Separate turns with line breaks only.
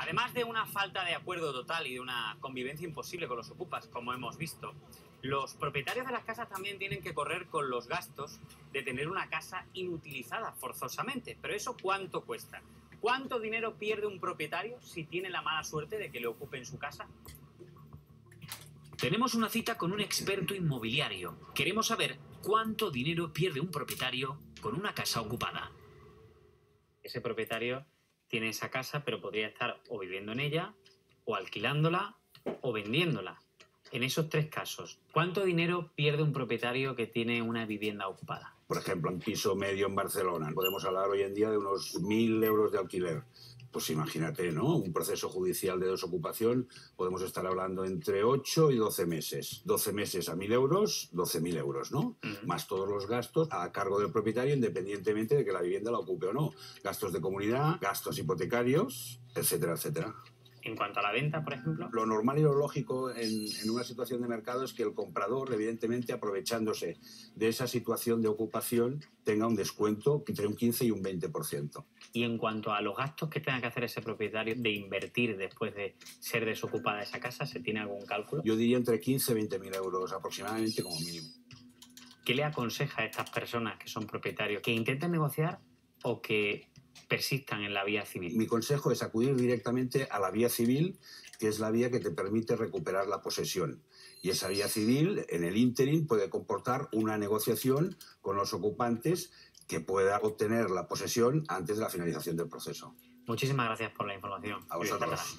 Además de una falta de acuerdo total y de una convivencia imposible con los ocupas, como hemos visto, los propietarios de las casas también tienen que correr con los gastos de tener una casa inutilizada forzosamente. Pero ¿eso cuánto cuesta? ¿Cuánto dinero pierde un propietario si tiene la mala suerte de que le ocupen su casa?
Tenemos una cita con un experto inmobiliario. Queremos saber cuánto dinero pierde un propietario con una casa ocupada.
Ese propietario tiene esa casa, pero podría estar o viviendo en ella, o alquilándola, o vendiéndola. En esos tres casos, ¿cuánto dinero pierde un propietario que tiene una vivienda ocupada?
Por ejemplo, un piso medio en Barcelona. Podemos hablar hoy en día de unos 1.000 euros de alquiler. Pues imagínate, ¿no? Un proceso judicial de desocupación, podemos estar hablando entre 8 y 12 meses. 12 meses a 1.000 euros, 12.000 euros, ¿no? Más todos los gastos a cargo del propietario, independientemente de que la vivienda la ocupe o no. Gastos de comunidad, gastos hipotecarios, etcétera, etcétera.
En cuanto a la venta, por ejemplo.
Lo normal y lo lógico en una situación de mercado es que el comprador, evidentemente, aprovechándose de esa situación de ocupación, tenga un descuento entre un 15 y un 20%.
Y en cuanto a los gastos que tenga que hacer ese propietario de invertir después de ser desocupada esa casa, ¿se tiene algún cálculo?
Yo diría entre 15 y 20.000 euros aproximadamente como mínimo.
¿Qué le aconseja a estas personas que son propietarios que intenten negociar o que persistan en la vía civil?
Mi consejo es acudir directamente a la vía civil, que es la vía que te permite recuperar la posesión. Y esa vía civil, en el ínterin, puede comportar una negociación con los ocupantes que pueda obtener la posesión antes de la finalización del proceso.
Muchísimas gracias por la información.
A vosotros.